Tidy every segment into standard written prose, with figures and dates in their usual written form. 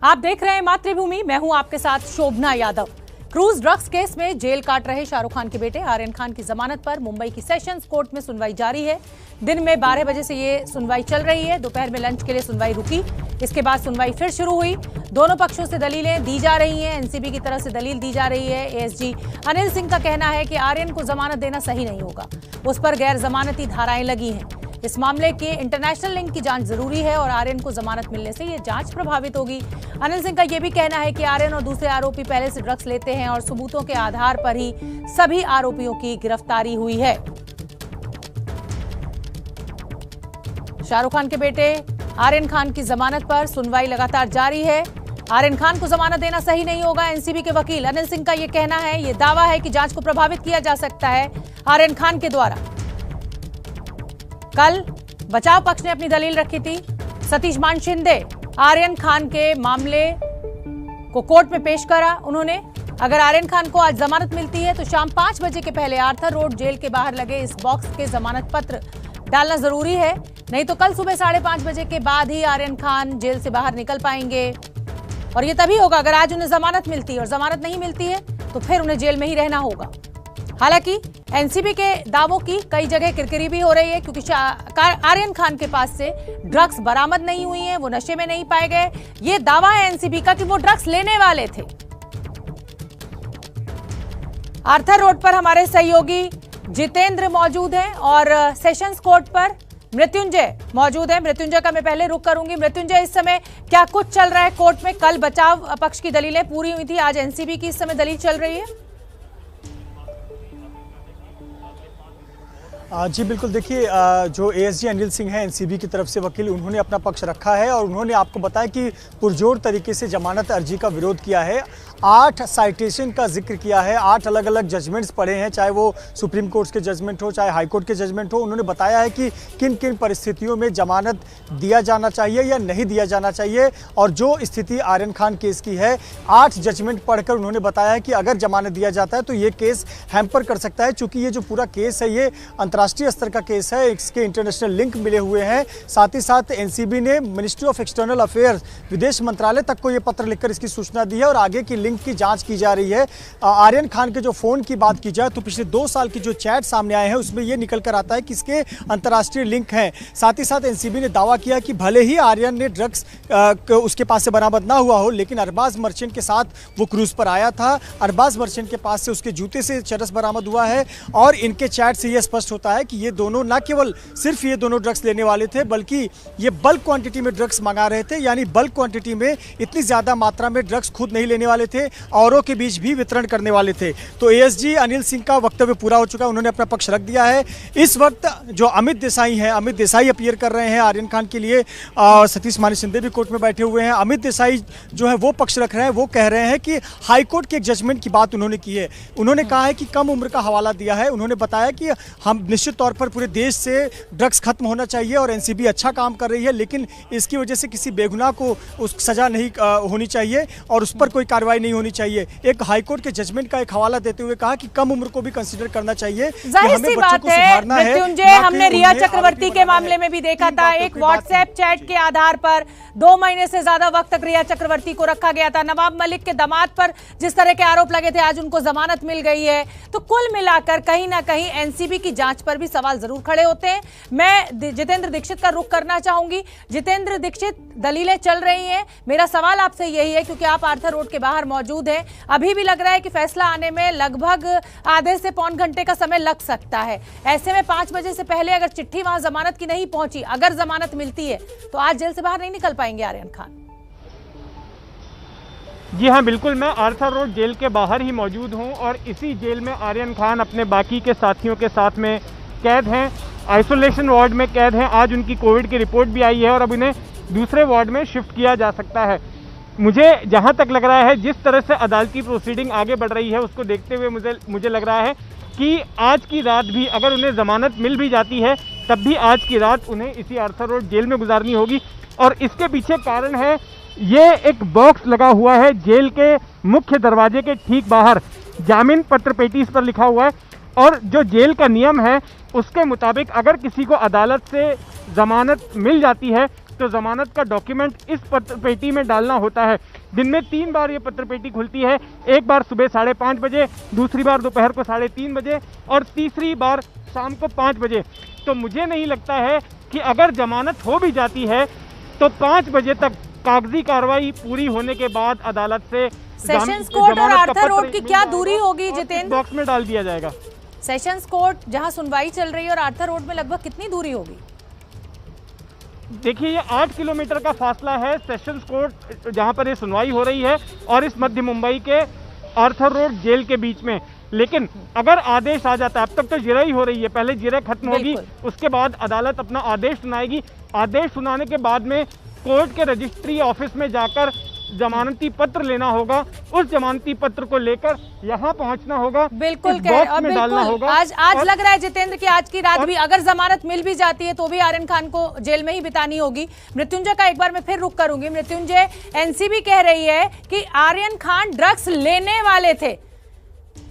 आप देख रहे हैं मातृभूमि, मैं हूं आपके साथ शोभना यादव। क्रूज ड्रग्स केस में जेल काट रहे शाहरुख खान के बेटे आर्यन खान की जमानत पर मुंबई की सेशंस कोर्ट में सुनवाई जारी है। दिन में 12 बजे से ये सुनवाई चल रही है। दोपहर में लंच के लिए सुनवाई रुकी, इसके बाद सुनवाई फिर शुरू हुई। दोनों पक्षों से दलीलें दी जा रही हैं। एनसीबी की तरफ से दलील दी जा रही है। एएसजी अनिल सिंह का कहना है कि आर्यन को जमानत देना सही नहीं होगा, उस पर गैर जमानती धाराएं लगी हैं। इस मामले के इंटरनेशनल लिंक की जांच जरूरी है और आर्यन को जमानत मिलने से ये जांच प्रभावित होगी। अनिल सिंह का यह भी कहना है कि आर्यन और दूसरे आरोपी पहले से ड्रग्स लेते हैं और सबूतों के आधार पर ही सभी आरोपियों की गिरफ्तारी हुई है। शाहरुख खान के बेटे आर्यन खान की जमानत पर सुनवाई लगातार जारी है। आर्यन खान को जमानत देना सही नहीं होगा। एनसीबी के वकील अनिल सिंह का यह कहना है, यह दावा है कि जांच को प्रभावित किया जा सकता है आर्यन खान के द्वारा। कल बचाव पक्ष ने अपनी दलील रखी थी। सतीश मान शिंदे आर्यन खान के मामले को कोर्ट में पेश करा। उन्होंने अगर आर्यन खान को आज जमानत मिलती है तो शाम 5 बजे के पहले आर्थर रोड जेल के बाहर लगे इस बॉक्स के जमानत पत्र डालना जरूरी है, नहीं तो कल सुबह 5:30 बजे के बाद ही आर्यन खान जेल से बाहर निकल पाएंगे। और ये तभी होगा अगर आज उन्हें जमानत मिलती है, और जमानत नहीं मिलती है तो फिर उन्हें जेल में ही रहना होगा। हालांकि एनसीबी के दावों की कई जगह किरकिरी भी हो रही है, क्योंकि आर्यन खान के पास से ड्रग्स बरामद नहीं हुई हैं, वो नशे में नहीं पाए गए। ये दावा है एनसीबी का कि वो ड्रग्स लेने वाले थे। आर्थर रोड पर हमारे सहयोगी जितेंद्र मौजूद हैं और सेशंस कोर्ट पर मृत्युंजय मौजूद है। मृत्युंजय का मैं पहले रुख करूंगी। मृत्युंजय, इस समय क्या कुछ चल रहा है कोर्ट में? कल बचाव पक्ष की दलीलें पूरी हुई थी, आज एनसीबी की इस समय दलील चल रही है। जी बिल्कुल, देखिए जो एएसजी अनिल सिंह हैं एनसीबी की तरफ से वकील, उन्होंने अपना पक्ष रखा है और उन्होंने आपको बताया कि पुरजोर तरीके से जमानत अर्जी का विरोध किया है। 8 साइटेशन का जिक्र किया है, 8 अलग अलग जजमेंट्स पढ़े हैं, चाहे वो सुप्रीम कोर्ट के जजमेंट हो चाहे हाई कोर्ट के जजमेंट हो। उन्होंने बताया है कि किन किन परिस्थितियों में जमानत दिया जाना चाहिए या नहीं दिया जाना चाहिए। और जो स्थिति आर्यन खान केस की है, 8 जजमेंट पढ़कर उन्होंने बताया है कि अगर जमानत दिया जाता है तो ये केस हैम्पर कर सकता है, चूँकि ये जो पूरा केस है ये अंतर्राष्ट्रीय स्तर का केस है, इसके इंटरनेशनल लिंक मिले हुए हैं। साथ ही साथ एनसीबी ने मिनिस्ट्री ऑफ एक्सटर्नल अफेयर्स, विदेश मंत्रालय तक को ये पत्र लिखकर इसकी सूचना दी है और आगे की लिंक की जांच की जा रही है। आर्यन खान के जो फोन की बात की जाए तो पिछले 2 साल की जो चैट सामने आए हैं उसमें यह निकल कर आता है कि इसके अंतर्राष्ट्रीय लिंक हैं। साथ ही साथ एनसीबी ने दावा किया कि भले ही आर्यन ने ड्रग्स उसके पास से बरामद ना हुआ हो, लेकिन अरबाज मर्चेंट के साथ वो क्रूज पर आया था। अरबाज मर्चेंट के पास से उसके जूते से चरस बरामद हुआ है और इनके चैट से यह स्पष्ट होता है कि ये दोनों ना केवल सिर्फ ये दोनों ड्रग्स लेने वाले थे, बल्कि ये बल्क क्वांटिटी में ड्रग्स मंगा रहे थे। यानी बल्क क्वांटिटी में इतनी ज्यादा मात्रा में ड्रग्स खुद नहीं लेने वाले थे, औरों के बीच भी वितरण करने वाले थे। तो एएसजी अनिल सिंह का वक्तव्य पूरा हो चुका है, उन्होंने अपना पक्ष रख दिया है। इस वक्त जो अमित देसाई हैं, अमित देसाई अपीयर कर रहे हैं आर्यन खान के लिए। सतीश मान शिंदे भी कोर्ट में बैठे हुए हैं। अमित देसाई जो है वो पक्ष रख रहे हैं, वो कह रहे हैं कि हाई कोर्ट के एक जजमेंट की बात उन्होंने की है। उन्होंने कहा है कि कम उम्र का हवाला दिया है। उन्होंने बताया कि हम निश्चित तौर पर पूरे देश से ड्रग्स खत्म होना चाहिए और एनसीबी अच्छा काम कर रही है, लेकिन इसकी वजह से किसी बेगुनाह को उस सजा नहीं होनी चाहिए और उस पर कोई कार्रवाई नहीं होनी चाहिए। एक हाईकोर्ट के जजमेंट का एक हवाला देते हुए कहा कि कम उम्र को भी कंसीडर करना चाहिए। जाहिर सी बात है मृत्युंजय, हमने रिया चक्रवर्ती के मामले में भी देखा था, एक व्हाट्सएप चैट के आधार पर 2 महीने से ज्यादा वक्त तक रिया चक्रवर्ती को रखा गया था। नवाब मलिक के दामाद पर जिस तरह के आरोप लगे थे, आज उनको जमानत मिल गई है। तो कुल मिलाकर कहीं ना कहीं एनसीबी की जांच पर भी सवाल जरूर खड़े होते हैं। मैं जितेंद्र दीक्षित का रुख करना चाहूंगी। जितेंद्र दीक्षित, दलीलें चल रही हैं, मेरा सवाल आपसे यही है, क्योंकि आप आर्थर रोड के बाहर मौजूद हैं, अभी भी लग रहा है कि फैसला आने में लगभग आधे से पौन घंटे का समय लग सकता है। ऐसे में 5 बजे से पहले अगर चिट्ठी वहां जमानत की नहीं पहुंची, अगर जमानत मिलती है तो आज जेल से बाहर नहीं निकल पाएंगे आर्यन खान। जी हाँ, बिल्कुल, मैं आर्थर रोड जेल के बाहर ही मौजूद हूँ और इसी जेल में आर्यन खान अपने बाकी के साथियों के साथ में कैद हैं, आइसोलेशन वार्ड में कैद हैं। आज उनकी कोविड की रिपोर्ट भी आई है और अब इन्हें दूसरे वार्ड में शिफ्ट किया जा सकता है। मुझे जहाँ तक लग रहा है, जिस तरह से अदालती प्रोसीडिंग आगे बढ़ रही है उसको देखते हुए मुझे लग रहा है कि आज की रात भी अगर उन्हें ज़मानत मिल भी जाती है तब भी आज की रात उन्हें इसी आर्थर रोड जेल में गुजारनी होगी। और इसके पीछे कारण है, ये एक बॉक्स लगा हुआ है जेल के मुख्य दरवाजे के ठीक बाहर, जामीन पत्र पेटी इस पर लिखा हुआ है और जो जेल का नियम है उसके मुताबिक अगर किसी को अदालत से ज़मानत मिल जाती है तो जमानत का डॉक्यूमेंट इस पत्र पेटी में डालना होता है। दिन में 3 बार ये पत्र पेटी खुलती है, एक बार सुबह 5:30 बजे, दूसरी बार दोपहर को 3:30 बजे और तीसरी बार शाम को 5 बजे। तो मुझे नहीं लगता है कि अगर जमानत हो भी जाती है तो 5 बजे तक कागजी कार्रवाई पूरी होने के बाद अदालत से सेशंस कोर्ट और आर्थर रोड की क्या दूरी होगी जितेंद्र? बॉक्स में डाल दिया जाएगा। सेशंस कोर्ट जहां सुनवाई चल रही है और आर्थर रोड में लगभग कितनी दूरी होगी? देखिए, ये 8 किलोमीटर का फासला है सेशंस कोर्ट जहां पर ये सुनवाई हो रही है और इस मध्य मुंबई के आर्थर रोड जेल के बीच में। लेकिन अगर आदेश आ जाता है, अब तक तो जिरह ही हो रही है, पहले जिरह खत्म होगी, उसके बाद अदालत अपना आदेश सुनाएगी। आदेश सुनाने के बाद में कोर्ट के रजिस्ट्री ऑफिस में जाकर जमानती पत्र लेना होगा, उस जमानती पत्र को लेकर यहाँ पहुँचना होगा, बिल्कुल डालना होगा। आज लग रहा है जितेंद्र कि आज की रात भी अगर जमानत मिल भी जाती है तो भी आर्यन खान को जेल में ही बितानी होगी। मृत्युंजय का एक बार मैं फिर रुक करूंगी। मृत्युंजय, एनसीबी कह रही है कि आर्यन खान ड्रग्स लेने वाले थे,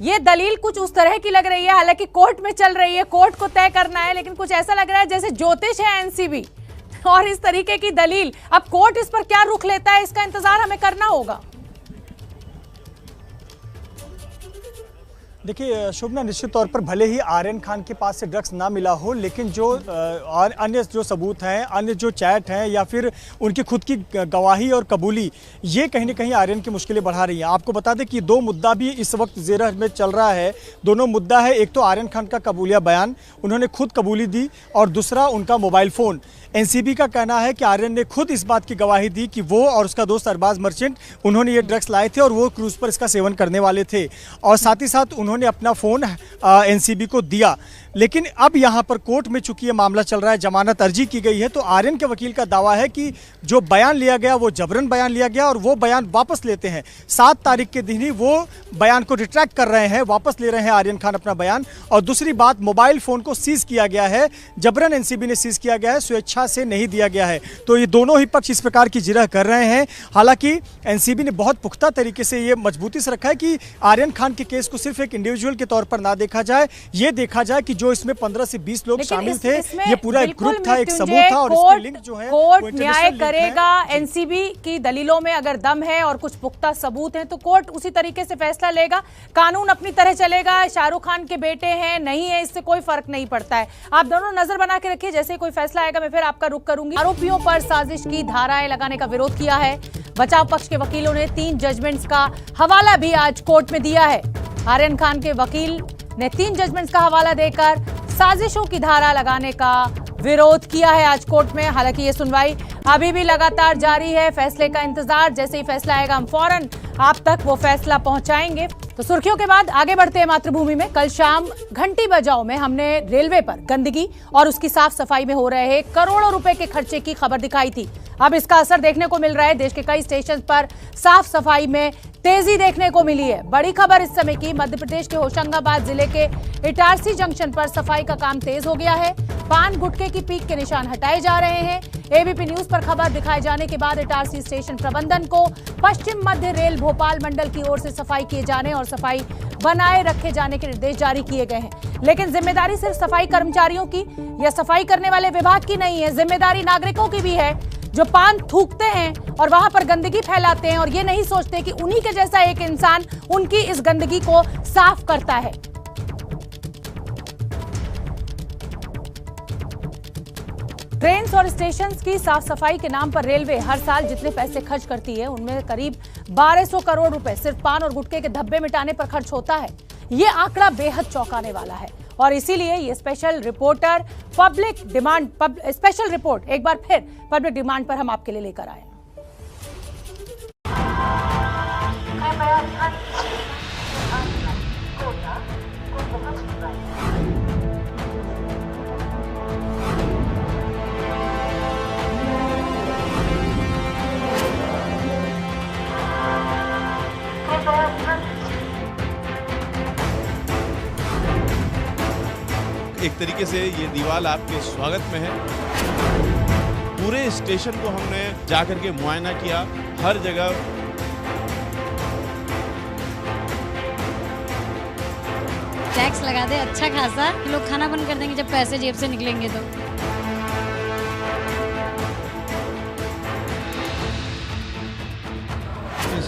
ये दलील कुछ उस तरह की लग रही है, हालांकि कोर्ट में चल रही है, कोर्ट को तय करना है, लेकिन कुछ ऐसा लग रहा है जैसे ज्योतिष है एनसीबी और इस तरीके की दलील। अब कोर्ट इस पर क्या रुख लेता है, इसका इंतजार हमें करना होगा। देखिए शोभना, निश्चित तौर पर भले ही आर्यन खान के पास से ड्रग्स ना मिला हो, लेकिन जो और अन्य जो सबूत हैं, अन्य जो चैट हैं या फिर उनकी खुद की गवाही और कबूली, ये कहीं ना कहीं आर्यन की मुश्किलें बढ़ा रही हैं। आपको बता दें कि 2 मुद्दा भी इस वक्त जेर में चल रहा है। दोनों मुद्दा है, एक तो आर्यन खान का कबूलिया बयान, उन्होंने खुद कबूली दी, और दूसरा उनका मोबाइल फ़ोन। एनसीबी का कहना है कि आर्यन ने खुद इस बात की गवाही दी कि वो और उसका दोस्त अरबाज मर्चेंट, उन्होंने ये ड्रग्स लाए थे और वो क्रूज पर इसका सेवन करने वाले थे, और साथ ही साथ उन्होंने अपना फ़ोन एनसीबी को दिया। लेकिन अब यहाँ पर कोर्ट में चूंकि ये मामला चल रहा है, जमानत अर्जी की गई है, तो आर्यन के वकील का दावा है कि जो बयान लिया गया वो जबरन बयान लिया गया और वो बयान वापस लेते हैं। 7 तारीख के दिन ही वो बयान को रिट्रैक्ट कर रहे हैं, वापस ले रहे हैं आर्यन खान अपना बयान। और दूसरी बात, मोबाइल फ़ोन को सीज किया गया है, जबरन एनसीबी ने सीज किया गया है, स्वेच्छा से नहीं दिया गया है। तो ये दोनों ही पक्ष इस प्रकार की जिरह कर रहे हैं। हालांकि एनसीबी ने बहुत पुख्ता तरीके से ये मजबूती से रखा है कि आर्यन खान के केस को सिर्फ एक इंडिविजुअल के तौर पर ना देखा जाए, ये देखा जाए कि जो इसमें 15 से 20 लोग शामिल थे, ये पूरा एक ग्रुप था, एक समूह था, और इसकी लिंक जो है कोर्ट न्याय करेगा। एनसीबी की दलीलों में अगर दम है और कुछ पुख्ता सबूत हैं तो कोर्ट उसी तरीके से फैसला लेगा। कानून अपनी तरह चलेगा। शाहरुख खान के बेटे हैं, नहीं है, इससे कोई फर्क नहीं पड़ता है। आप दोनों नजर बना के रखिए, जैसे कोई फैसला आएगा मैं फिर आपका रुख करूंगी। आरोपियों पर साजिश की धाराएं लगाने का विरोध किया है। बचाव पक्ष के वकीलों ने 3 जजमेंट्स का हवाला भी आज कोर्ट में दिया है। आर्यन खान के वकील ने 3 जजमेंट्स का हवाला देकर साजिशों की धारा लगाने का विरोध किया है आज कोर्ट में। हालांकि ये सुनवाई अभी भी लगातार जारी है, फैसले का इंतजार। जैसे ही फैसला आएगा हम फौरन आप तक वो फैसला पहुंचाएंगे। तो सुर्खियों के बाद आगे बढ़ते हैं मातृभूमि में। कल शाम घंटी बजाओ में हमने रेलवे पर गंदगी और उसकी साफ सफाई में हो रहे करोड़ों रुपए के खर्चे की खबर दिखाई थी। अब इसका असर देखने को मिल रहा है। देश के कई स्टेशन पर साफ सफाई में तेजी देखने को मिली है। बड़ी खबर इस समय की, मध्य प्रदेश के होशंगाबाद जिले के इटारसी जंक्शन पर सफाई का काम तेज हो गया है। पान गुटखे की पीक के निशान हटाए जा रहे हैं। एबीपी न्यूज पर खबर दिखाए जाने के बाद इटारसी स्टेशन प्रबंधन को पश्चिम मध्य रेल भोपाल मंडल की ओर से सफाई किए जाने और सफाई बनाए रखे जाने के निर्देश जारी किए गए हैं। लेकिन जिम्मेदारी सिर्फ सफाई कर्मचारियों की या सफाई करने वाले विभाग की नहीं है, जिम्मेदारी नागरिकों की भी है, जो पान थूकते हैं और वहां पर गंदगी फैलाते हैं और ये नहीं सोचते कि उन्हीं के जैसा एक इंसान उनकी इस गंदगी को साफ करता है। ट्रेन्स और स्टेशंस की साफ सफाई के नाम पर रेलवे हर साल जितने पैसे खर्च करती है उनमें करीब 1200 करोड़ रुपए सिर्फ पान और गुटखे के धब्बे मिटाने पर खर्च होता है। ये आंकड़ा बेहद चौंकाने वाला है और इसीलिए ये स्पेशल रिपोर्ट एक बार फिर पब्लिक डिमांड पर हम आपके लिए लेकर आए। एक तरीके से ये दीवार आपके स्वागत में है। पूरे स्टेशन को हमने जाकर के मुआयना किया, हर जगह टैक्स लगा दे अच्छा खासा, लोग खाना बंद कर देंगे जब पैसे जेब से निकलेंगे तो।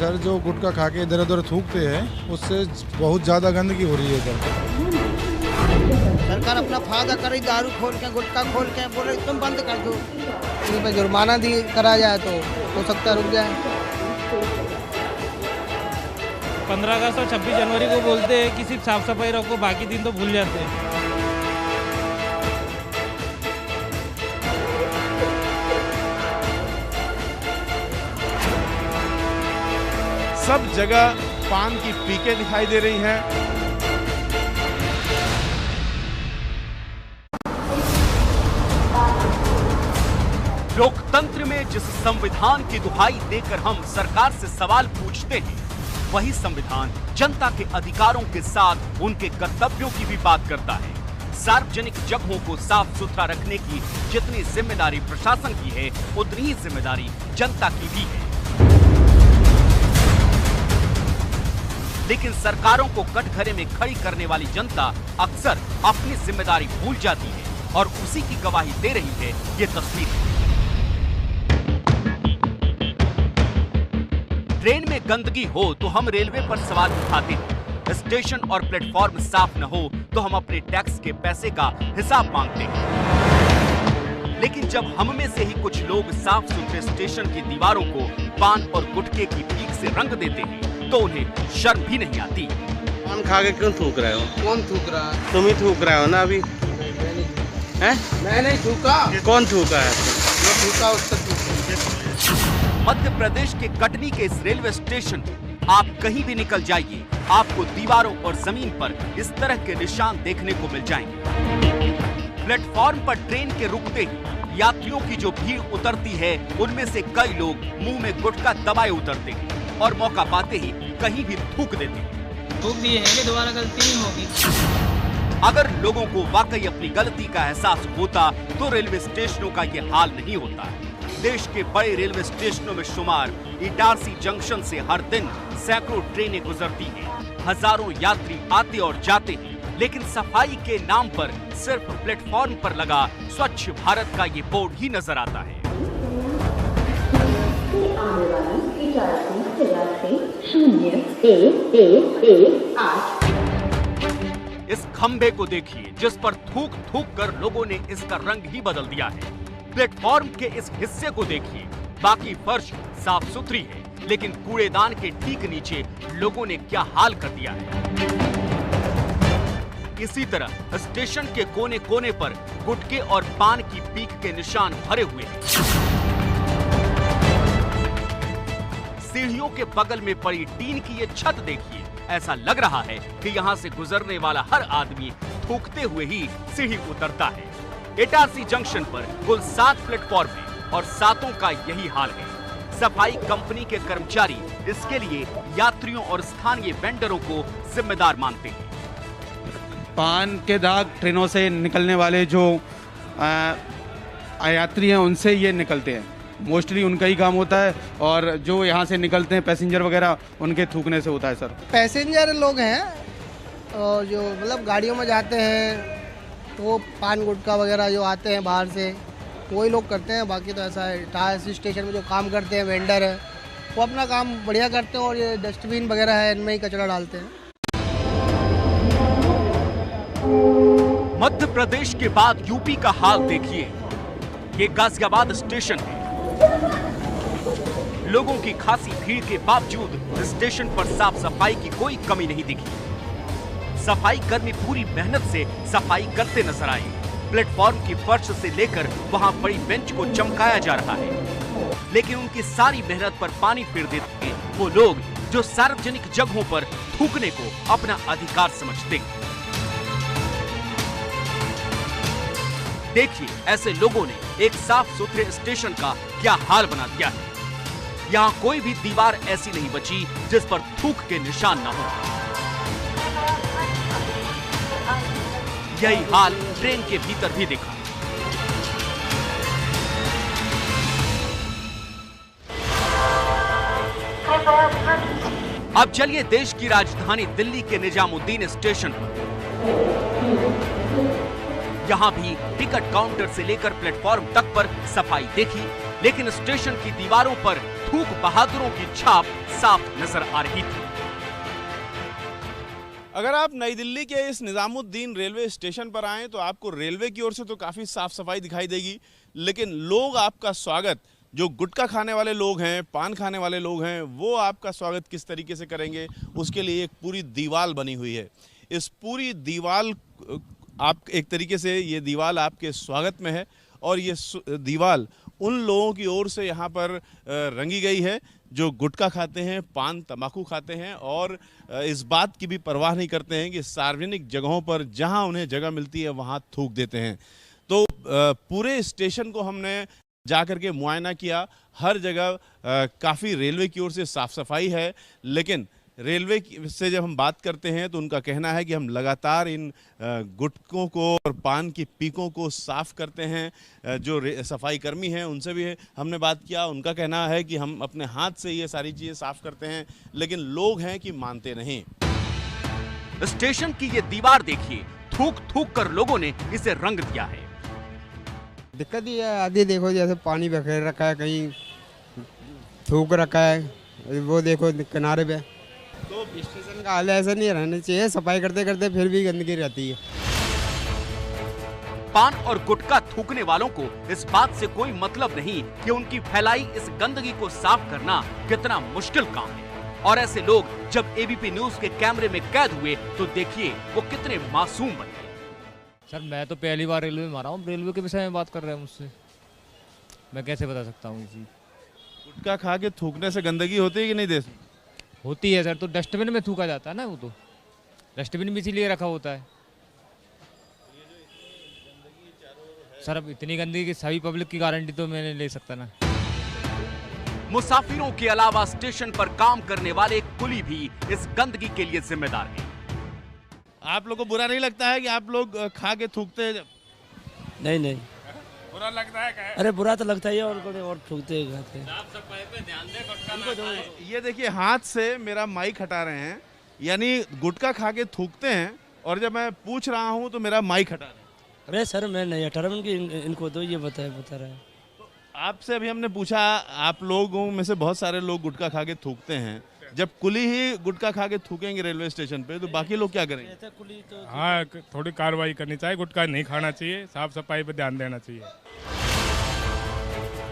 सर, जो गुटखा खा के इधर उधर थूकते हैं उससे बहुत ज़्यादा गंदगी हो रही है इधर। सरकार अपना फायदा करे, दारू खोल के गुटखा खोल के बोले तुम बंद कर दो, इन पे जुर्माना दी करा जाए तो हो सकता है रुक जाए। 15 अगस्त और 26 जनवरी को बोलते हैं कि सिर्फ साफ सफाई रखो, बाकी दिन तो भूल जाते हैं। सब जगह पान की पीकें दिखाई दे रही हैं। लोकतंत्र में जिस संविधान की दुहाई देकर हम सरकार से सवाल पूछते हैं, वही संविधान जनता के अधिकारों के साथ उनके कर्तव्यों की भी बात करता है। सार्वजनिक जगहों को साफ सुथरा रखने की जितनी जिम्मेदारी प्रशासन की है, उतनी ही जिम्मेदारी जनता की भी है। लेकिन सरकारों को कटघरे में खड़ी करने वाली जनता अक्सर अपनी जिम्मेदारी भूल जाती है और उसी की गवाही दे रही है ये तस्वीर। ट्रेन में गंदगी हो तो हम रेलवे पर सवाल उठाते हैं, स्टेशन और प्लेटफॉर्म साफ न हो तो हम अपने टैक्स के पैसे का हिसाब मांगते हैं। लेकिन जब हम में से ही कुछ लोग साफ सुथरे स्टेशन की दीवारों को पान और गुटखे की पीक से रंग देते हैं तो उन्हें शर्म भी नहीं आती। पान खा के क्यों थूक रहे हो? कौन थूक रहा है? तुम ही थूक रहे हो ना अभी। हैं? मैं नहीं थूका। कौन थूका है? मैं थूका, उससे थूका। मध्य प्रदेश के कटनी के इस रेलवे स्टेशन आप कहीं भी निकल जाइए, आपको दीवारों और जमीन पर इस तरह के निशान देखने को मिल जाएंगे। प्लेटफॉर्म पर ट्रेन के रुकते ही यात्रियों की जो भीड़ उतरती है, उनमें से कई लोग मुंह में गुटखा दबाए उतरते हैं और मौका पाते ही कहीं भी थूक देते हैं। थूक दिए हैं कि दोबारा गलती नहीं होगी। अगर लोगों को वाकई अपनी गलती का एहसास होता तो रेलवे स्टेशनों का ये हाल नहीं होता। देश के बड़े रेलवे स्टेशनों में शुमार इटारसी जंक्शन से हर दिन सैकड़ों ट्रेनें गुजरती हैं, हजारों यात्री आते और जाते हैं, लेकिन सफाई के नाम पर सिर्फ प्लेटफॉर्म पर लगा स्वच्छ भारत का ये बोर्ड ही नजर आता है। इस खंबे को देखिए जिस पर थूक थूक कर लोगों ने इसका रंग ही बदल दिया है। प्लेटफॉर्म के इस हिस्से को देखिए, बाकी फर्श साफ सुथरी है, लेकिन कूड़ेदान के ठीक नीचे लोगों ने क्या हाल कर दिया है। इसी तरह स्टेशन के कोने कोने पर गुटखे और पान की पीक के निशान भरे हुए हैं। सीढ़ियों के बगल में पड़ी टीन की ये छत देखिए, ऐसा लग रहा है कि यहाँ से गुजरने वाला हर आदमी थूकते हुए ही सीढ़ी उतरता है। इटारसी जंक्शन पर कुल 7 प्लेटफॉर्म है और 7 का यही हाल है। सफाई कंपनी के कर्मचारी इसके लिए यात्रियों और स्थानीय वेंडरों को जिम्मेदार मानते हैं। पान के दाग ट्रेनों से निकलने वाले जो यात्री हैं उनसे ये निकलते हैं, मोस्टली उनका ही काम होता है, और जो यहाँ से निकलते हैं पैसेंजर वगैरह उनके थूकने से होता है। सर, पैसेंजर लोग हैं और जो मतलब गाड़ियों में जाते हैं वो पान गुटखा वगैरह जो आते हैं बाहर से वही लोग करते हैं। बाकी तो ऐसा है, इटारसी स्टेशन में जो काम करते हैं वेंडर है वो अपना काम बढ़िया करते हैं और ये डस्टबिन वगैरह है इनमें ही कचरा डालते हैं। मध्य प्रदेश के बाद यूपी का हाल देखिए। ये गाजियाबाद स्टेशन है। लोगों की खासी भीड़ के बावजूद स्टेशन पर साफ सफाई की कोई कमी नहीं दिखी। सफाई कर्मी पूरी मेहनत से सफाई करते नजर आए। प्लेटफॉर्म की फर्श से लेकर वहां पड़ी बेंच को चमकाया जा रहा है, लेकिन उनकी सारी मेहनत पर पानी फेर देते हैं वो लोग जो सार्वजनिक जगहों पर थूकने को अपना अधिकार समझते हैं। देखिए, ऐसे लोगों ने एक साफ सुथरे स्टेशन का क्या हाल बना दिया है। यहाँ कोई भी दीवार ऐसी नहीं बची जिस पर थूक के निशान न हो। यही हाल ट्रेन के भीतर भी दिखा। अब चलिए देश की राजधानी दिल्ली के निजामुद्दीन स्टेशन पर। यहां भी टिकट काउंटर से लेकर प्लेटफॉर्म तक पर सफाई देखी, लेकिन स्टेशन की दीवारों पर थूक बहादुरों की छाप साफ नजर आ रही थी। अगर आप नई दिल्ली के इस निजामुद्दीन रेलवे स्टेशन पर आएं तो आपको रेलवे की ओर से तो काफ़ी साफ सफाई दिखाई देगी, लेकिन लोग आपका स्वागत, जो गुटखा खाने वाले लोग हैं, पान खाने वाले लोग हैं, वो आपका स्वागत किस तरीके से करेंगे, उसके लिए एक पूरी दीवार बनी हुई है। इस पूरी दीवार, आप एक तरीके से ये दीवार आपके स्वागत में है और ये दीवार उन लोगों की ओर से यहाँ पर रंगी गई है जो गुटखा खाते हैं, पान तंबाकू खाते हैं और इस बात की भी परवाह नहीं करते हैं कि सार्वजनिक जगहों पर जहाँ उन्हें जगह मिलती है वहाँ थूक देते हैं। तो पूरे स्टेशन को हमने जाकर के मुआयना किया। हर जगह काफ़ी रेलवे की ओर से साफ़ सफाई है, लेकिन रेलवे से जब हम बात करते हैं तो उनका कहना है कि हम लगातार इन गुटकों को और पान की पीकों को साफ़ करते हैं। जो सफाई कर्मी हैं उनसे भी हमने बात किया, उनका कहना है कि हम अपने हाथ से ये सारी चीज़ें साफ़ करते हैं, लेकिन लोग हैं कि मानते नहीं। स्टेशन की ये दीवार देखिए, थूक थूक कर लोगों ने इसे रंग दिया है। दिक्कत ये है, आदि देखो जैसे पानी बखेर रखा है, कहीं थूक रखा है, वो देखो किनारे पे। तो स्टेशन का हाल ऐसा नहीं रहना चाहिए, सफाई करते करते फिर भी गंदगी रहती है। पान और गुटखा थूकने वालों को इस बात से कोई मतलब नहीं कि उनकी फैलाई इस गंदगी को साफ करना कितना मुश्किल काम है। और ऐसे लोग जब एबीपी न्यूज के कैमरे में कैद हुए तो देखिए वो कितने मासूम बने। सर मैं तो पहली बार रेलवे में आ रहा हूँ, रेलवे के विषय में बात कर रहे हैं मुझसे, मैं कैसे बता सकता हूँ इसी। गुटखा खा के थूकने से गंदगी होती है कि नहीं देश में? होती है सर, तो डस्टबिन में थूका जाता है ना, वो तो डस्टबिन भी इसीलिए रखा होता है। सर अब इतनी गंदगी की सभी पब्लिक की गारंटी तो मैं नहीं ले सकता ना। मुसाफिरों के अलावा स्टेशन पर काम करने वाले कुली भी इस गंदगी के लिए जिम्मेदार हैं। आप लोग को बुरा नहीं लगता है कि आप लोग खा के थूकते हैं? नहीं नहीं, बुरा लगता है क्या? अरे बुरा तो लगता ही है, और थूकते हैं, खाते हैं। साफ सफाई पे ध्यान दे। ये देखिए हाथ से मेरा माइक हटा रहे हैं, यानी गुटखा खा के थूकते हैं, और जब मैं पूछ रहा हूँ तो मेरा माइक हटा रहे हैं। अरे सर मैं नहीं हटा रहा, इनको दो, ये बता रहा है। तो आपसे अभी हमने पूछा, आप लोगों में से बहुत सारे लोग गुटखा खा के थूकते हैं, जब कुली ही गुटखा खा के थूकेंगे रेलवे स्टेशन पे तो बाकी लोग क्या करेंगे? हाँ, थोड़ी कार्रवाई करनी चाहिए, गुटखा नहीं खाना चाहिए, साफ सफाई पे ध्यान देना चाहिए।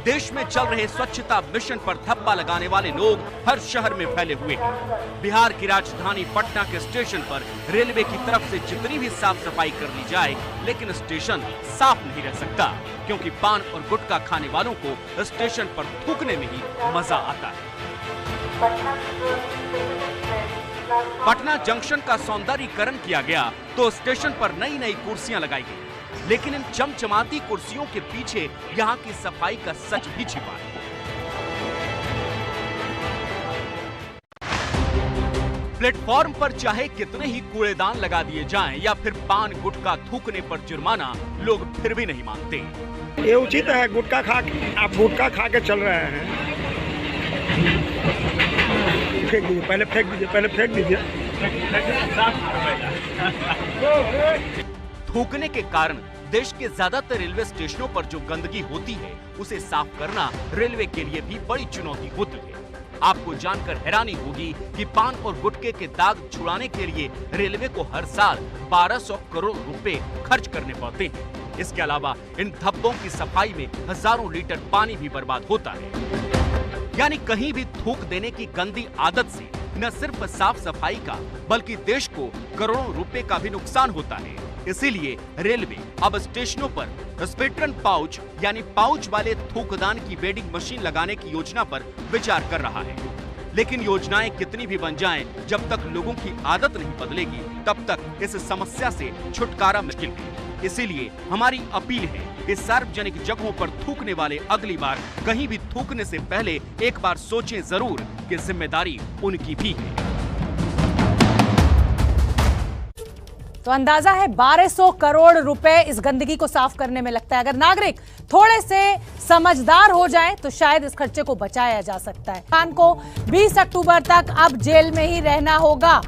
देश में चल रहे स्वच्छता मिशन पर धब्बा लगाने वाले लोग हर शहर में फैले हुए हैं। बिहार की राजधानी पटना के स्टेशन पर रेलवे की तरफ से जितनी भी साफ सफाई कर ली जाए, लेकिन स्टेशन साफ नहीं रह सकता, क्योंकि पान और गुटखा खाने वालों को स्टेशन पर थूकने में ही मजा आता है। पटना जंक्शन का सौंदर्यीकरण किया गया तो स्टेशन पर नई नई कुर्सियां लगाई गई, लेकिन इन चमचमाती कुर्सियों के पीछे यहाँ की सफाई का सच भी छिपा है। प्लेटफॉर्म पर चाहे कितने ही कूड़ेदान लगा दिए जाएं या फिर पान गुटखा थूकने पर जुर्माना, लोग फिर भी नहीं मानते। ये उचित है, गुटखा खा के आप गुटखा खा के चल रहे हैं, फेंक दीजिए, पहले फेंक दीजिए, पहले फेंक दीजिए। थूकने के कारण देश के ज्यादातर रेलवे स्टेशनों पर जो गंदगी होती है उसे साफ करना रेलवे के लिए भी बड़ी चुनौती होती है। आपको जानकर हैरानी होगी कि पान और गुटखे के दाग छुड़ाने के लिए रेलवे को हर साल 1200 करोड़ रुपए खर्च करने पड़ते हैं। इसके अलावा इन धब्बों की सफाई में हजारों लीटर पानी भी बर्बाद होता है। यानी कहीं भी थूक देने की गंदी आदत से न सिर्फ साफ सफाई का बल्कि देश को करोड़ों रुपए का भी नुकसान होता है। इसीलिए रेलवे अब स्टेशनों पर स्पिटरन पाउच यानी पाउच वाले थूकदान की वेडिंग मशीन लगाने की योजना पर विचार कर रहा है। लेकिन योजनाएं कितनी भी बन जाएं, जब तक लोगों की आदत नहीं बदलेगी तब तक इस समस्या से छुटकारा मुश्किल है। इसीलिए हमारी अपील है कि सार्वजनिक जगहों पर थूकने वाले अगली बार कहीं भी थूकने से पहले एक बार सोचें जरूर कि जिम्मेदारी उनकी भी है। तो अंदाजा है 1200 करोड़ रुपए इस गंदगी को साफ करने में लगता है। अगर नागरिक थोड़े से समझदार हो जाएं तो शायद इस खर्चे को बचाया जा सकता है। खान को 20 अक्टूबर तक अब जेल में ही रहना होगा।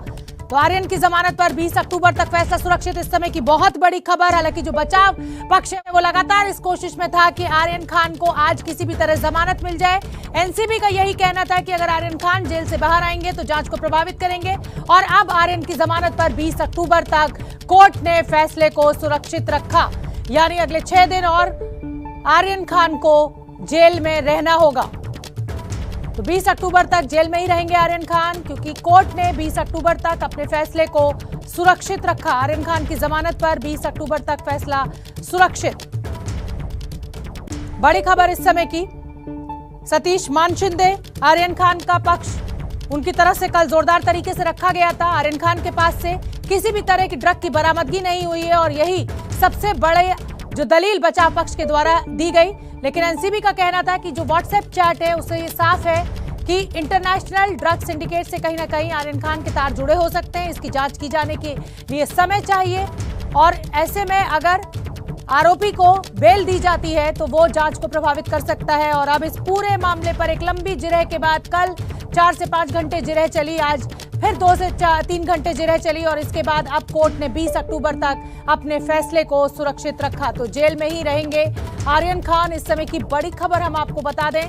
तो आर्यन की जमानत पर 20 अक्टूबर तक फैसला सुरक्षित, इस समय की बहुत बड़ी खबर। हालांकि जो बचाव पक्ष है वो लगातार इस कोशिश में था कि आर्यन खान को आज किसी भी तरह जमानत मिल जाए। एनसीबी का यही कहना था कि अगर आर्यन खान जेल से बाहर आएंगे तो जांच को प्रभावित करेंगे, और अब आर्यन की जमानत पर 20 अक्टूबर तक कोर्ट ने फैसले को सुरक्षित रखा, यानी अगले 6 दिन और आर्यन खान को जेल में रहना होगा। तो 20 अक्टूबर तक जेल में ही रहेंगे आर्यन खान, क्योंकि कोर्ट ने 20 अक्टूबर तक अपने फैसले को सुरक्षित रखा। आर्यन खान की जमानत पर 20 अक्टूबर तक फैसला सुरक्षित। बड़ी खबर इस समय की, सतीश मानशिंदे आर्यन खान का पक्ष उनकी तरफ से कल जोरदार तरीके से रखा गया था। आर्यन खान के पास से किसी भी तरह की ड्रग की बरामदगी नहीं हुई है और यही सबसे बड़े जो दलील बचाव पक्ष के द्वारा दी गई। लेकिन एनसीबी का कहना था कि जो व्हाट्सएप चैट है उससे ये साफ है कि इंटरनेशनल ड्रग सिंडिकेट से कहीं ना कहीं आर्यन खान के तार जुड़े हो सकते हैं। इसकी जांच की जाने के लिए समय चाहिए, और ऐसे में अगर आरोपी को बेल दी जाती है तो वो जांच को प्रभावित कर सकता है। और अब इस पूरे मामले पर एक लंबी जिरह के बाद कल 4 से 5 घंटे जिरह चली, आज फिर 2 से 3 घंटे जिरह चली, और इसके बाद अब कोर्ट ने 20 अक्टूबर तक अपने फैसले को सुरक्षित रखा। तो जेल में ही रहेंगे आर्यन खान। इस समय की बड़ी खबर हम आपको बता दें,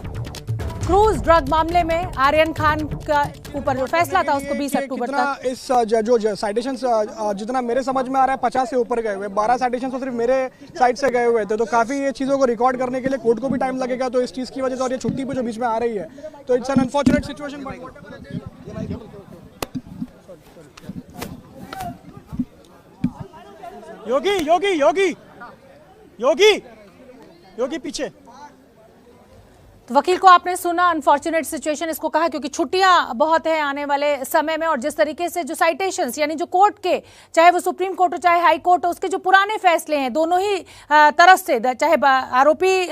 क्रूज ड्रग मामले में आर्यन खान का ऊपर जो फैसला था उसको 20 अक्टूबर तक इस जो साइटेशन जितना मेरे समझ में आ रहा है 50 से ऊपर गए हुए, 12 साइटेशन तो सिर्फ मेरे साइड से गए हुए थे। तो काफी ये चीजों को रिकॉर्ड करने के लिए कोर्ट को भी टाइम लगेगा, तो इस चीज की वजह से, और ये छुट्टी पे जो बीच में आ रही है, तो it's an unfortunate situation. Yogi Yogi Yogi Yogi Yogi पीछे। तो वकील को आपने सुना, अनफॉर्चुनेट सिचुएशन इसको कहा क्योंकि छुट्टियां बहुत है आने वाले समय में, और जिस तरीके से जो साइटेशंस यानी जो कोर्ट के, चाहे वो सुप्रीम कोर्ट हो चाहे हाई कोर्ट हो, उसके जो पुराने फैसले हैं दोनों ही तरफ से, चाहे आरोपी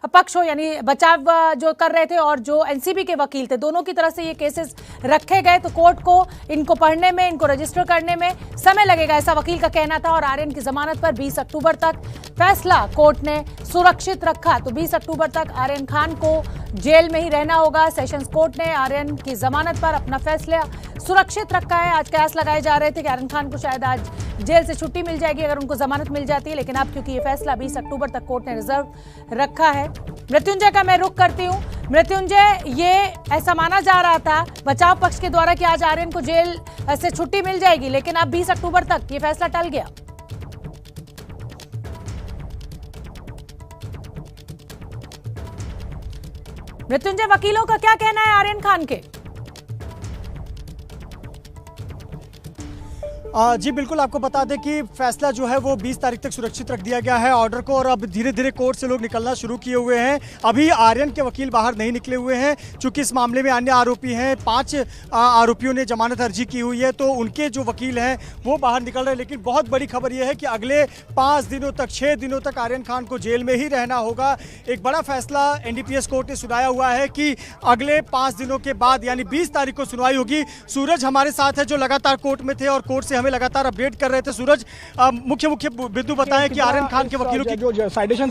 पक्ष हो यानी बचाव जो कर रहे थे और जो एनसीबी के वकील थे, दोनों की तरफ से ये केसेस रखे गए। तो कोर्ट को इनको पढ़ने में, इनको रजिस्टर करने में समय लगेगा, ऐसा वकील का कहना था। और आर्यन की जमानत पर 20 अक्टूबर तक फैसला कोर्ट ने सुरक्षित रखा। तो 20 अक्टूबर तक आर्यन खान को जेल में ही रहना होगा। सेशंस कोर्ट ने आर्यन की जमानत पर अपना फैसला सुरक्षित रखा है। आज कयास लगाए जा रहे थे कि आर्यन खान को शायद आज जेल से छुट्टी मिल जाएगी अगर उनको जमानत मिल जाती है, लेकिन अब क्योंकि ये फैसला 20 अक्टूबर तक कोर्ट ने रिजर्व रखा है। मृत्युंजय का मैं रुख करती हूँ। मृत्युंजय, ये ऐसा माना जा रहा था बचाव पक्ष के द्वारा कि आज आर्यन को जेल से छुट्टी मिल जाएगी, लेकिन अब 20 अक्टूबर तक ये फैसला टल गया। मृत्युंजय, वकीलों का क्या कहना है आर्यन खान के? जी बिल्कुल, आपको बता दें कि फैसला जो है वो 20 तारीख तक सुरक्षित रख दिया गया है ऑर्डर को, और अब धीरे धीरे कोर्ट से लोग निकलना शुरू किए हुए हैं। अभी आर्यन के वकील बाहर नहीं निकले हुए हैं, चूंकि इस मामले में अन्य आरोपी हैं, 5 आरोपियों ने जमानत अर्जी की हुई है, तो उनके जो वकील हैं वो बाहर निकल रहे हैं। लेकिन बहुत बड़ी खबर यह है कि अगले 5 दिनों तक, 6 दिनों तक आर्यन खान को जेल में ही रहना होगा। एक बड़ा फैसला एनडीपीएस कोर्ट ने सुनाया हुआ है कि अगले 5 दिनों के बाद यानी 20 तारीख को सुनवाई होगी। सूरज हमारे साथ है जो लगातार कोर्ट में थे और कोर्ट से हमें लगातार अपडेट कर रहे थे। सूरज, मुख्य बिंदु बताएं कि आर्यन खान के वकीलों की जो साइटेशन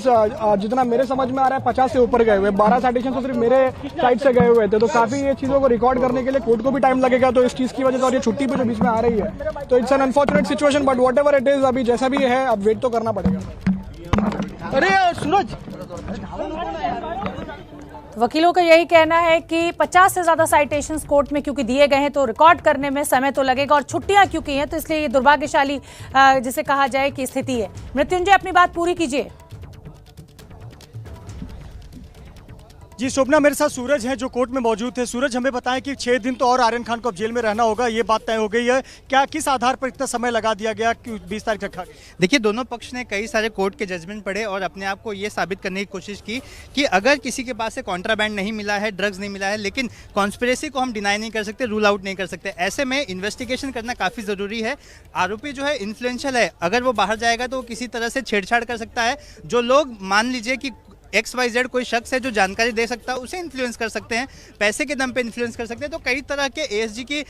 जितना मेरे समझ में आ रहा है 50 से ऊपर गए हुए, 12 साइटेशन तो सिर्फ मेरे साइड से गए हुए थे। तो काफी ये चीजों को रिकॉर्ड करने के लिए कोर्ट को भी टाइम लगेगा, तो इस चीज की वजह से, और ये छुट्टी पे जो बीच में आ रही है, तो it's an unfortunate situation, but whatever it is, अभी जैसा भी है अब वेट तो करना पड़ेगा। अरे सूरज, वकीलों का यही कहना है कि 50 से ज्यादा साइटेशंस कोर्ट में क्योंकि दिए गए हैं तो रिकॉर्ड करने में समय तो लगेगा, और छुट्टियां क्योंकि हैं तो इसलिए ये दुर्भाग्यशाली जिसे कहा जाए कि स्थिति है। मृत्युंजय, अपनी बात पूरी कीजिए। जी शोभना, मेरे साथ सूरज हैं जो कोर्ट में मौजूद थे। सूरज, हमें बताएं कि 6 दिन तो और आर्यन खान को अब जेल में रहना होगा, ये बात तय हो गई है क्या? किस आधार पर इतना समय लगा दिया गया कि 20 तारीख रखा गया? देखिए, दोनों पक्ष ने कई सारे कोर्ट के जजमेंट पढ़े और अपने आप को ये साबित करने की कोशिश की कि अगर किसी के पास से कॉन्ट्राबैंड नहीं मिला है, ड्रग्स नहीं मिला है, लेकिन कॉन्स्पिरेसी को हम डिनाई नहीं कर सकते, रूल आउट नहीं कर सकते। ऐसे में इन्वेस्टिगेशन करना काफ़ी ज़रूरी है। आरोपी जो है इन्फ्लुएंशियल है, अगर वो बाहर जाएगा तो वो किसी तरह से छेड़छाड़ कर सकता है। जो लोग मान लीजिए कि XYZ कोई शख्स है जो जानकारी दे सकता है, उसे इन्फ्लुएंस कर सकते हैं, पैसे के दम पे इन्फ्लुएंस कर सकते हैं। तो कई तरह के ASG की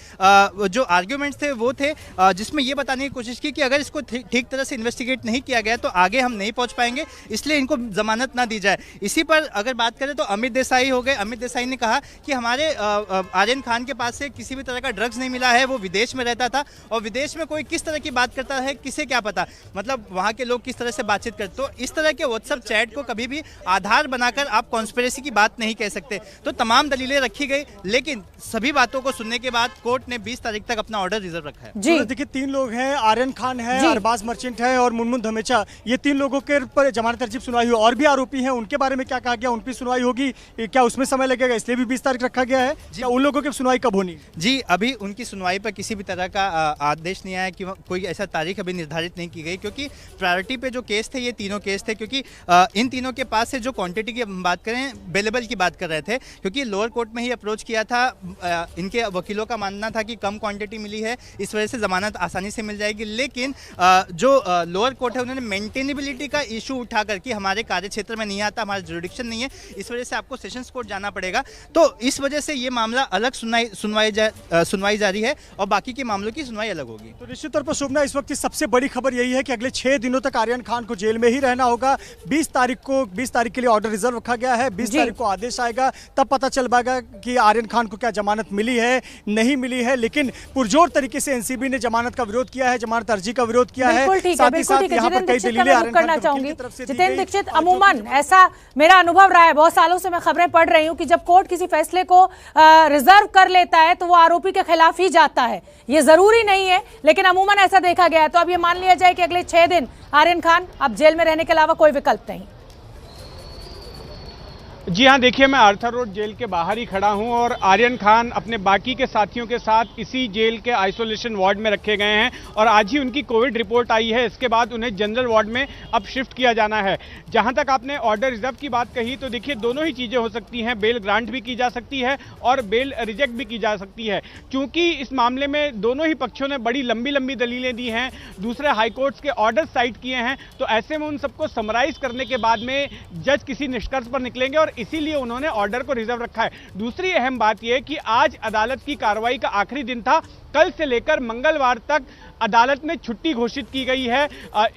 जो आर्ग्यूमेंट्स थे वो थे, जिसमें ये बताने की कोशिश की कि अगर इसको ठीक तरह से इन्वेस्टिगेट नहीं किया गया तो आगे हम नहीं पहुंच पाएंगे, इसलिए इनको जमानत ना दी जाए। इसी पर अगर बात करें तो अमित देसाई हो गए। अमित देसाई ने कहा कि हमारे आर्यन खान के पास से किसी भी तरह का ड्रग्स नहीं मिला है, वो विदेश में रहता था और विदेश में कोई किस तरह की बात करता है किसे क्या पता, मतलब वहाँ के लोग किस तरह से बातचीत करते। तो इस तरह के व्हाट्सएप चैट को कभी भी आधार बनाकर आप कॉन्स्पिरेसी की बात नहीं कह सकते। तो तमाम दलीलें रखी गई, लेकिन सभी बातों को सुनने के बाद कोर्ट ने 20 तारीख तक अपना ऑर्डर रिजर्व रखा है। जी देखिए, 3 लोग हैं, आर्यन खान है, अरबाज मर्चेंट है और मुनमुन धमेचा। ये 3 लोगों के पर जमानत अर्जी सुनवाई हुई। और भी आरोपी हैं, उनके बारे में क्या कहा गया, उन पर सुनवाई होगी क्या, उसमें समय लगेगा, इसलिए भी 20 तारीख रखा गया है? क्या उन लोगों की सुनवाई कब होनी? जी अभी उनकी सुनवाई पर किसी भी तरह का आदेश नहीं आया कि कोई ऐसा तारीख अभी निर्धारित नहीं की गई, क्योंकि प्रायोरिटी पे जो केस थे ये तीनों केस थे, क्योंकि इन तीनों के पास से जो क्वांटिटी की बात करें, बेलेबल की बात कर रहे थे, क्योंकि लोअर कोर्ट में ही अप्रोच किया था। इनके वकीलों का मानना था कि कम क्वांटिटी मिली है, इस वजह से जमानत आसानी से मिल जाएगी। लेकिन जो लोअर कोर्ट है उन्होंने मेंटेनेबिलिटी का इशू उठा करके हमारे कार्य क्षेत्र में नहीं आता, हमारा जुरिडिक्शन नहीं है, इस वजह से आपको सेशंस कोर्ट जाना पड़ेगा। तो इस वजह से ये मामला अलग सुनवाई जारी है और बाकी के मामलों की सुनवाई अलग होगी। तो निश्चित तौर पर शोभना, इस वक्त की सबसे बड़ी खबर यही है कि अगले 6 दिनों तक आर्यन खान को जेल में ही रहना होगा। 20 तारीख के लिए ऑर्डर रिजर्व रखा गया है। 20 तारीख को आदेश आएगा, तब पता चल पाएगा कि आर्यन खान को क्या जमानत मिली है नहीं मिली है। लेकिन पुरजोर तरीके से एनसीबी ने जमानत का विरोध किया है, जमानत अर्जी का विरोध किया है। साथ ही साथ यहाँ पर कई दलीलें आर्यन खान की तरफ से दी गई। जितेंद्र दीक्षित, अमूमन ऐसा मेरा अनुभव रहा है, बहुत सालों से मैं खबरें पढ़ रही हूँ कि जब कोर्ट किसी फैसले को रिजर्व कर लेता है तो वो आरोपी के खिलाफ ही जाता है। ये जरूरी नहीं है, लेकिन अमूमन ऐसा देखा गया है। तो अब ये मान लिया जाए कि अगले 6 दिन आर्यन खान अब जेल में रहने के अलावा कोई विकल्प नहीं। जी हाँ, देखिए मैं आर्थर रोड जेल के बाहर ही खड़ा हूं और आर्यन खान अपने बाकी के साथियों के साथ इसी जेल के आइसोलेशन वार्ड में रखे गए हैं और आज ही उनकी कोविड रिपोर्ट आई है। इसके बाद उन्हें जनरल वार्ड में अब शिफ्ट किया जाना है। जहां तक आपने ऑर्डर रिजर्व की बात कही, तो देखिए दोनों ही चीज़ें हो सकती हैं, बेल ग्रांट भी की जा सकती है और बेल रिजेक्ट भी की जा सकती है। क्योंकि इस मामले में दोनों ही पक्षों ने बड़ी लंबी लंबी दलीलें दी हैं, दूसरे हाईकोर्ट्स के ऑर्डर साइट किए हैं, तो ऐसे में उन सबको समराइज करने के बाद में जज किसी निष्कर्ष पर निकलेंगे और इसीलिए उन्होंने ऑर्डर को रिजर्व रखा है। दूसरी अहम बात यह कि आज अदालत की कार्रवाई का आखिरी दिन था। कल से लेकर मंगलवार तक अदालत में छुट्टी घोषित की गई है।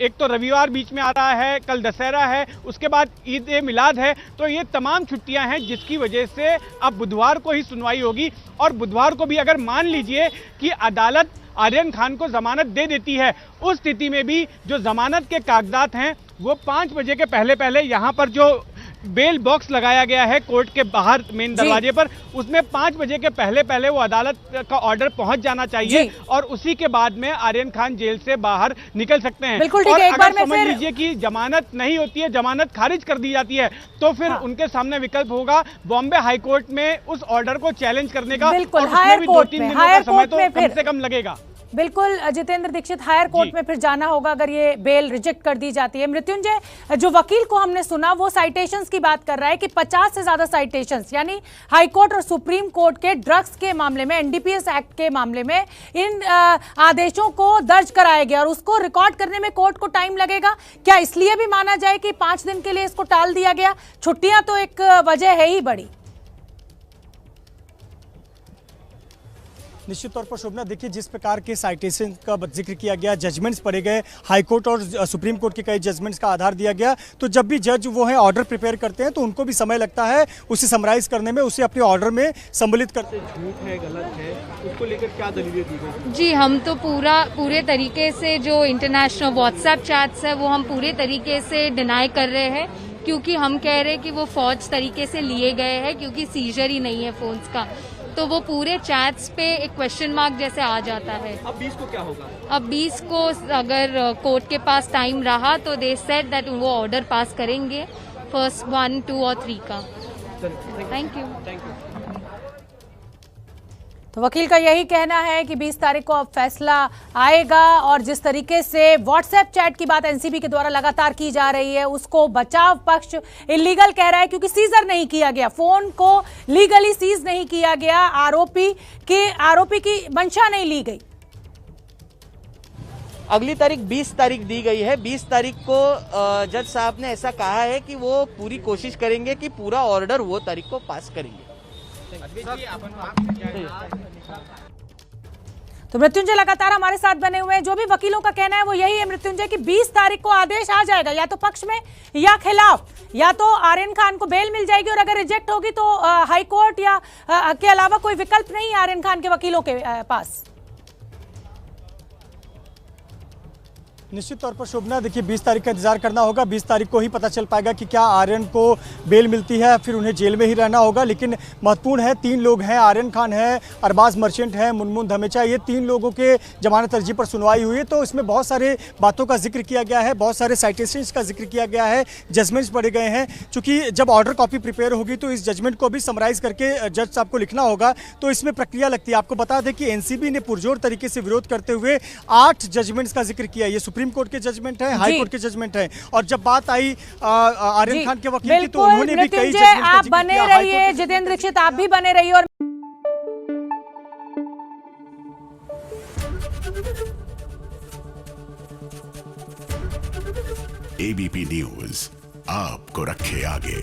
एक तो रविवार बीच में आ रहा है, कल दशहरा है, उसके बाद ईद ए मिलाद है, तो ये तमाम छुट्टियां हैं जिसकी वजह से अब बुधवार को ही सुनवाई होगी। और बुधवार को भी अगर मान लीजिए कि अदालत आर्यन खान को जमानत दे देती है, उस स्थिति में भी जो जमानत के कागजात हैं वो 5 बजे के पहले यहाँ पर जो बेल बॉक्स लगाया गया है कोर्ट के बाहर मेन दरवाजे पर, उसमें 5 बजे के पहले वो अदालत का ऑर्डर पहुंच जाना चाहिए और उसी के बाद में आर्यन खान जेल से बाहर निकल सकते हैं। बिल्कुल और ठीक है, एक बार में समझ लीजिए कि जमानत नहीं होती है, जमानत खारिज कर दी जाती है, तो फिर उनके सामने विकल्प होगा बॉम्बे हाईकोर्ट में उस ऑर्डर को चैलेंज करने का। बिल्कुल, हायर कोर्ट में, हायर कोर्ट में कम से कम लगेगा। बिल्कुल जितेंद्र दीक्षित, हायर कोर्ट में फिर जाना होगा अगर ये बेल रिजेक्ट कर दी जाती है। मृत्युंजय, जो वकील को हमने सुना वो साइटेशंस की बात कर रहा है कि 50 से ज्यादा साइटेशंस, यानी हाई कोर्ट और सुप्रीम कोर्ट के ड्रग्स के मामले में, एनडीपीएस एक्ट के मामले में इन आदेशों को दर्ज कराया गया और उसको रिकॉर्ड करने में कोर्ट को टाइम लगेगा। क्या इसलिए भी माना जाए कि 5 दिन के लिए इसको टाल दिया गया? छुट्टियां तो एक वजह है ही बड़ी। निश्चित तौर पर शोभना, देखिए जिस प्रकार के साइटेशन का जिक्र किया गया, जजमेंट्स पढ़े गए, हाई कोर्ट और सुप्रीम कोर्ट के कई जजमेंट्स का आधार दिया गया, तो जब भी जज वो है ऑर्डर प्रिपेयर करते हैं तो उनको भी समय लगता है उसे समराइज करने में, उसे अपने ऑर्डर में सम्मिलित करते हैं। झूठ है, गलत है, उसको लेकर क्या दलीलें दी गई? जी, हम तो पूरे तरीके से जो इंटरनेशनल व्हाट्सएप चैट्स है वो हम पूरे तरीके से डिनाई कर रहे हैं, क्योंकि हम कह रहे हैं कि वो फौज तरीके से लिए गए हैं, क्योंकि सीजर ही नहीं है फोन्स का, तो वो पूरे चैट्स पे एक क्वेश्चन मार्क जैसे आ जाता है। अब 20 को क्या होगा? अब 20 को अगर कोर्ट के पास टाइम रहा तो दे सेड दैट वो ऑर्डर पास करेंगे फर्स्ट 1, 2 और 3 का। Thank you. तो वकील का यही कहना है कि 20 तारीख को अब फैसला आएगा और जिस तरीके से व्हाट्सएप चैट की बात एनसीबी के द्वारा लगातार की जा रही है उसको बचाव पक्ष इलीगल कह रहा है, क्योंकि सीजर नहीं किया गया, फोन को लीगली सीज नहीं किया गया, आरोपी की मंशा नहीं ली गई। अगली तारीख 20 तारीख दी गई है। 20 तारीख को जज साहब ने ऐसा कहा है कि वो पूरी कोशिश करेंगे कि पूरा ऑर्डर वो तारीख को पास करेंगे। तो मृत्युंजय लगातार हमारे साथ बने हुए हैं। जो भी वकीलों का कहना है वो यही है मृत्युंजय कि 20 तारीख को आदेश आ जाएगा, या तो पक्ष में या खिलाफ, या तो आर्यन खान को बेल मिल जाएगी और अगर रिजेक्ट होगी तो हाई कोर्ट या के अलावा कोई विकल्प नहीं है आर्यन खान के वकीलों के पास। निश्चित तौर पर शोभना, देखिए 20 तारीख का इंतजार करना होगा। 20 तारीख को ही पता चल पाएगा कि क्या आर्यन को बेल मिलती है, फिर उन्हें जेल में ही रहना होगा। लेकिन महत्वपूर्ण है, 3 लोग हैं, आर्यन खान है, अरबाज मर्चेंट है, मुनमुन धमेचा, ये 3 लोगों के जमानत अर्जी पर सुनवाई हुई है। तो इसमें बहुत सारे बातों का जिक्र किया गया है, बहुत सारे साइटेशंस का जिक्र किया गया है, जजमेंट्स पढ़े गए हैं। चूंकि जब ऑर्डर कॉपी प्रिपेयर होगी तो इस जजमेंट को भी समराइज करके जज साहब को लिखना होगा, तो इसमें प्रक्रिया लगती है। आपको बता दें कि एनसीबी ने पुरजोर तरीके से विरोध करते हुए 8 जजमेंट्स का जिक्र किया। ये सुप्रीम कोर्ट के जजमेंट है, हाई कोर्ट के जजमेंट है, और जब बात आई आर्यन खान के वकील की तो उन्होंने भी कई जजमेंट का आप जिक्र बने किया। रहिए, जितेंद्र दीक्षित आप भी बने रहिए। और एबीपी न्यूज आपको रखे आगे।